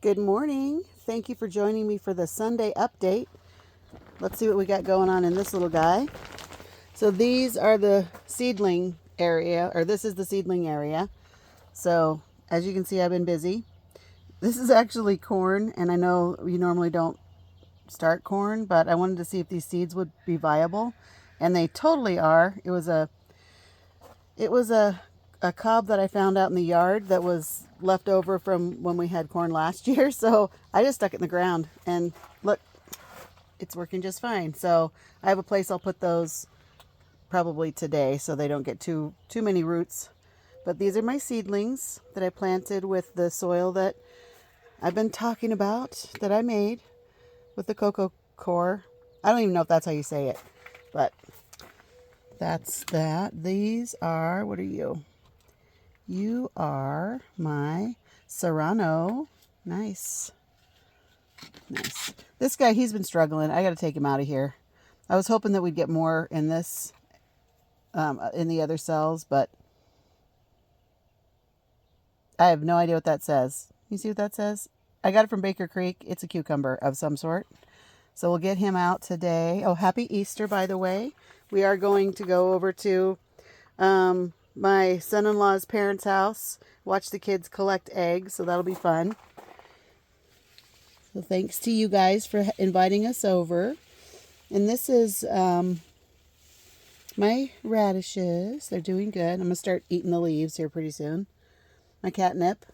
Good morning. Thank you for joining me for the Sunday update. Let's see what we got going on in this little guy. So these are the seedling area, or this is the seedling area. So as you can see, I've been busy. This is actually corn, and I know you normally don't start corn, but I wanted to see if these seeds would be viable, and they totally are. It was a cob that I found out in the yard that was left over from when we had corn last year. So I just stuck it in the ground and look, it's working just fine. So I have a place I'll put those probably today so they don't get too many roots. But these are my seedlings that I planted with the soil that I've been talking about that I made with the cocoa core. I don't even know if that's how you say it, but that's that. These are, what are you? You are my Serrano. Nice. Nice. This guy, he's been struggling. I got to take him out of here. I was hoping that we'd get more in this, in the other cells, but I have no idea what that says. You see what that says? I got it from Baker Creek. It's a cucumber of some sort. So we'll get him out today. Oh, happy Easter, by the way. We are going to go over to my son-in-law's parents' house, watch the kids collect eggs, so that'll be fun. So thanks to you guys for inviting us over. And this is my radishes. They're doing good. I'm going to start eating the leaves here pretty soon. My catnip,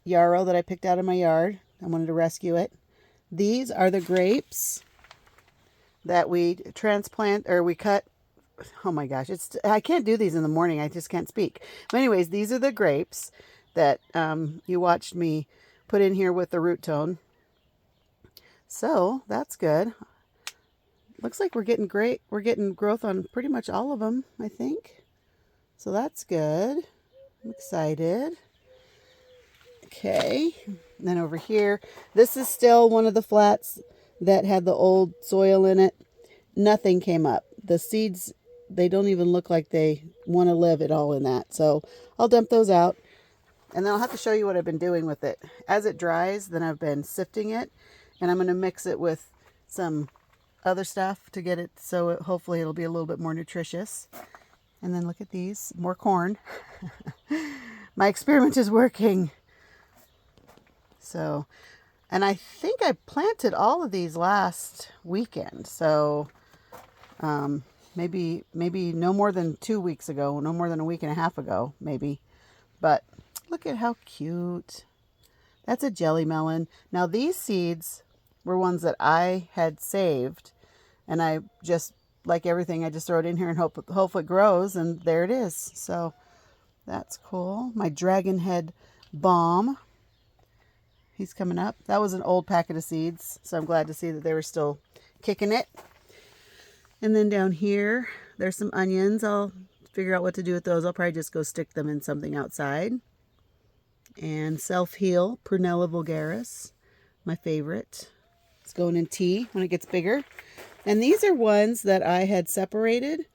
yarrow that I picked out of my yard. I wanted to rescue it. These are the grapes that we transplant, or we cut. Oh my gosh, I can't do these in the morning. I just can't speak. But anyways, these are the grapes that you watched me put in here with the root tone. So that's good. Looks like we're getting great. We're getting growth on pretty much all of them, I think. So that's good. I'm excited. Okay. And then over here, this is still one of the flats that had the old soil in it. Nothing came up. The seeds, they don't even look like they want to live at all in that. So I'll dump those out. And then I'll have to show you what I've been doing with it. As it dries, then I've been sifting it. And I'm going to mix it with some other stuff to get it so hopefully it'll be a little bit more nutritious. And then look at these. More corn. My experiment is working. So, and I think I planted all of these last weekend. So maybe no more than 2 weeks ago, no more than a week and a half ago, maybe. But look at how cute. That's a jelly melon. Now these seeds were ones that I had saved, and I just, like everything, I just throw it in here and hope it grows, and there it is. So that's cool. My dragon head balm. He's coming up. That was an old packet of seeds, so I'm glad to see that they were still kicking it. And then down here, there's some onions. I'll figure out what to do with those. I'll probably just go stick them in something outside. And self-heal, Prunella vulgaris, my favorite. It's going in tea when it gets bigger. And these are ones that I had separated.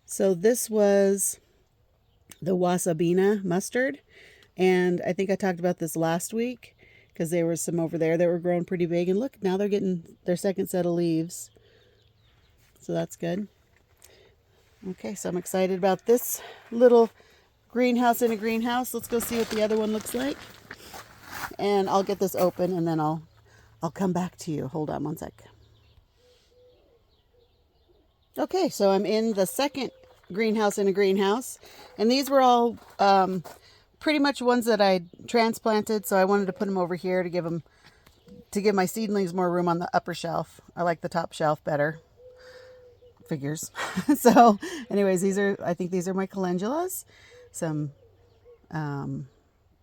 So this was the wasabina mustard. And I think I talked about this last week, because there was some over there that were growing pretty big. And look, now they're getting their second set of leaves. So that's good. Okay, so I'm excited about this little greenhouse in a greenhouse. Let's go see what the other one looks like. And I'll get this open and then I'll come back to you. Hold on one sec. Okay, so I'm in the second greenhouse in a greenhouse. And these were all pretty much ones that I transplanted, so I wanted to put them over here to give my seedlings more room on the upper shelf. I like the top shelf better. Figures. So anyways, I think these are my calendulas. Some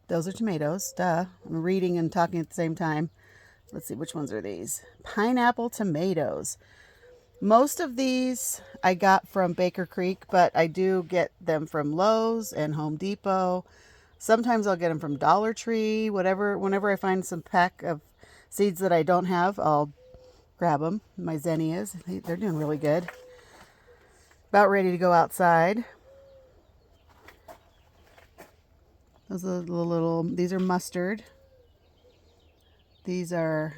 those are tomatoes. Duh. I'm reading and talking at the same time. Let's see, which ones are these? Pineapple tomatoes. Most of these I got from Baker Creek, but I do get them from Lowe's and Home Depot. Sometimes I'll get them from Dollar Tree, whenever I find some pack of seeds that I don't have, I'll grab them. My zinnias, they're doing really good. About ready to go outside. Those are these are mustard. These are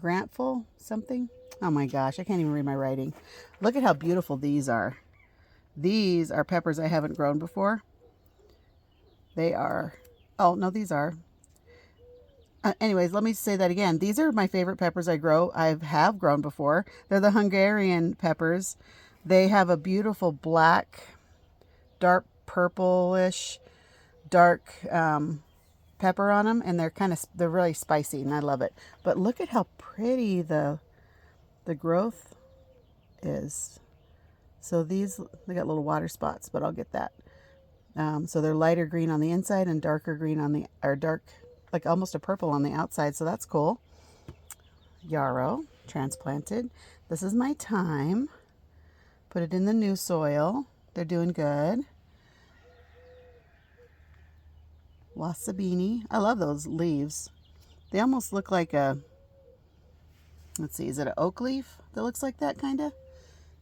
Grantful something. Oh my gosh, I can't even read my writing. Look at how beautiful these are. These are peppers I haven't grown before. They are, oh no, these are. Anyways, let me say that again. These are my favorite peppers I have grown before. They're the Hungarian peppers. They have a beautiful black, dark purplish, dark pepper on them, and they're really spicy, and I love it. But look at how pretty the growth is. So they got little water spots, but I'll get that. So they're lighter green on the inside and darker green or dark, like almost a purple on the outside. So that's cool. Yarrow, transplanted. This is my thyme. Put it in the new soil. They're doing good. Wasabini. I love those leaves. They almost look like let's see, is it an oak leaf that looks like that kind of?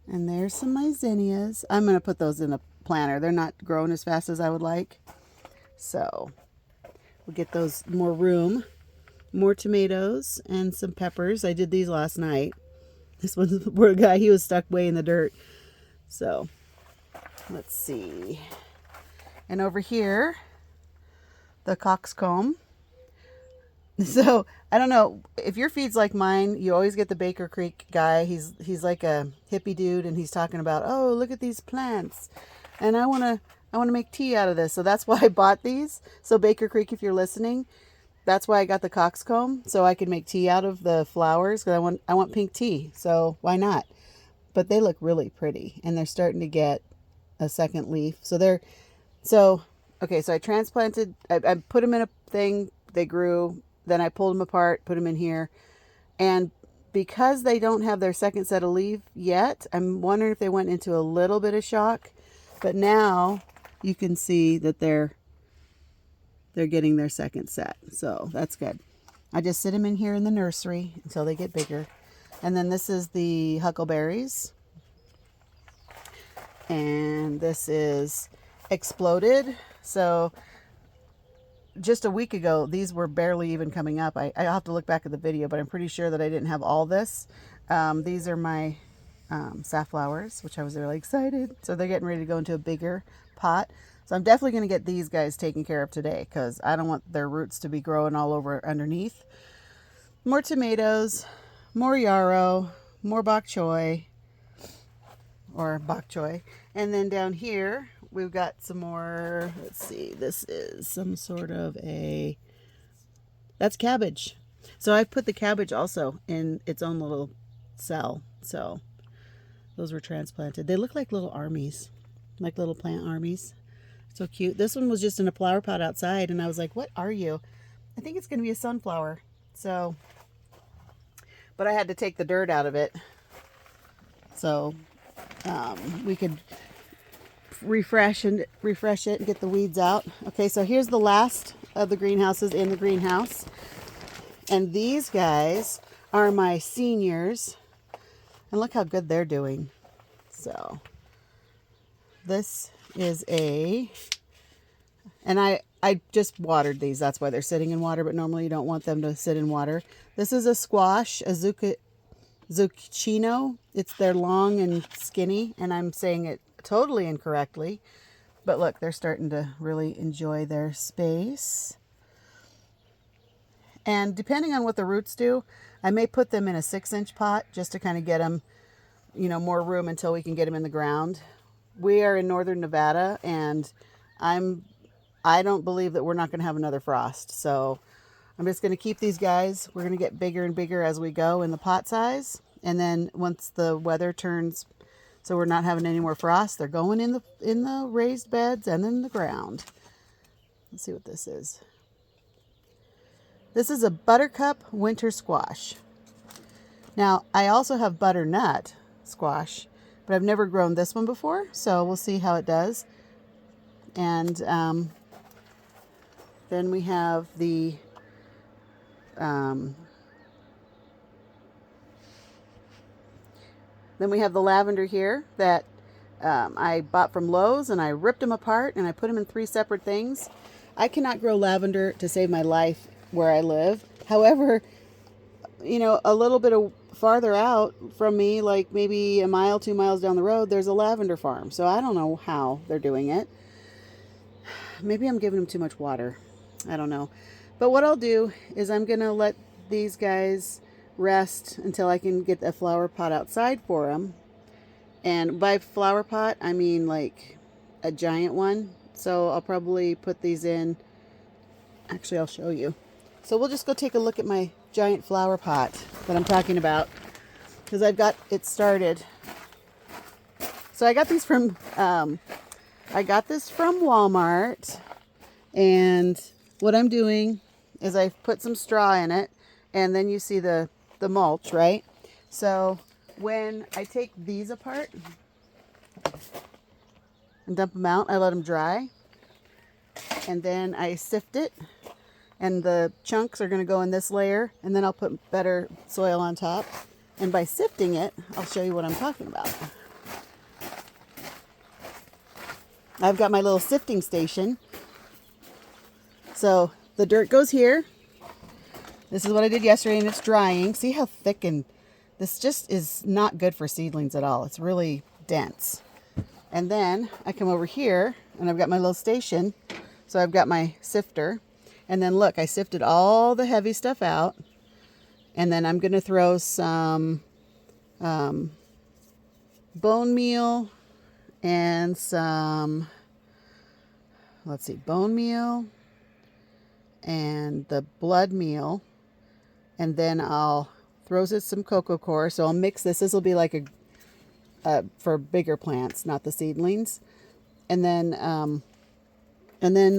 And there's some zinnias. I'm going to put those in a planter. They're not growing as fast as I would like. So we'll get those more room. More tomatoes and some peppers. I did these last night. This one's the poor guy. He was stuck way in the dirt. So let's see. And over here, the coxcomb. So I don't know if your feed's like mine. You always get the Baker Creek guy. He's like a hippie dude, and he's talking about, oh, look at these plants, and I want to make tea out of this. So that's why I bought these. So Baker Creek, if you're listening, that's why I got the coxcomb, so I could make tea out of the flowers, because I want pink tea. So why not? But they look really pretty, and they're starting to get a second leaf. So okay. So I transplanted. I put them in a thing. They grew. Then I pulled them apart, put them in here. And because they don't have their second set of leaves yet, I'm wondering if they went into a little bit of shock. But now you can see that they're getting their second set. So that's good. I just sit them in here in the nursery until they get bigger. And then this is the huckleberries. And this is exploded. So just a week ago, these were barely even coming up. I'll have to look back at the video, but I'm pretty sure that I didn't have all this. These are my safflowers, which I was really excited. So they're getting ready to go into a bigger pot. So I'm definitely going to get these guys taken care of today, because I don't want their roots to be growing all over underneath. More tomatoes, more yarrow, more bok choy, and then down here we've got some more. Let's see, this is some sort of that's cabbage. So I put the cabbage also in its own little cell. So those were transplanted. They look like little armies, like little plant armies. So cute. This one was just in a flower pot outside, and I was like, what are you? I think it's going to be a sunflower. So, but I had to take the dirt out of it, so we could refresh it and get the weeds out. Okay, so here's the last of the greenhouses in the greenhouse. And these guys are my seniors. And look how good they're doing. So this is and I just watered these. That's why they're sitting in water, but normally you don't want them to sit in water. This is a squash, a zucchino. They're long and skinny, and I'm saying it totally incorrectly. But look, they're starting to really enjoy their space. And depending on what the roots do, I may put them in a 6-inch pot just to kind of get them, more room until we can get them in the ground. We are in northern Nevada, and I don't believe that we're not going to have another frost. So I'm just going to keep these guys. We're going to get bigger and bigger as we go in the pot size. And then once the weather turns, so we're not having any more frost, they're going in the raised beds and in the ground. Let's see what this is. This is a buttercup winter squash. Now, I also have butternut squash, but I've never grown this one before, so we'll see how it does. And then we have the lavender here that I bought from Lowe's, and I ripped them apart and I put them in 3 separate things. I cannot grow lavender to save my life where I live. However, a little bit of farther out from me, like maybe a mile, 2 miles down the road, there's a lavender farm. So I don't know how they're doing it. Maybe I'm giving them too much water. I don't know. But what I'll do is I'm going to let these guys rest until I can get a flower pot outside for them. And by flower pot, I mean like a giant one. So I'll probably put these in. Actually, I'll show you. So we'll just go take a look at my giant flower pot that I'm talking about, because I've got it started. So I got these from Walmart, and what I'm doing is I've put some straw in it, and then you see the mulch, right? So when I take these apart and dump them out, I let them dry, and then I sift it, and the chunks are going to go in this layer, and then I'll put better soil on top. And by sifting it, I'll show you what I'm talking about. I've got my little sifting station. So the dirt goes here. This is what I did yesterday, and it's drying. See how thick, and this just is not good for seedlings at all. It's really dense. And then I come over here, and I've got my little station. So I've got my sifter. And then look, I sifted all the heavy stuff out. And then I'm going to throw some bone meal and some, bone meal and the blood meal. And then I'll throw some cocoa coir. So I'll mix this. This will be like for bigger plants, not the seedlings. And then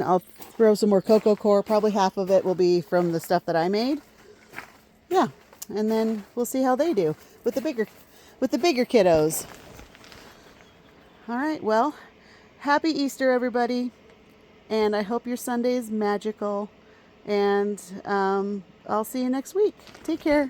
I'll throw some more cocoa coir. Probably half of it will be from the stuff that I made. Yeah, and then we'll see how they do with the bigger kiddos. All right, well, happy Easter, everybody, and I hope your Sunday is magical. And I'll see you next week. Take care.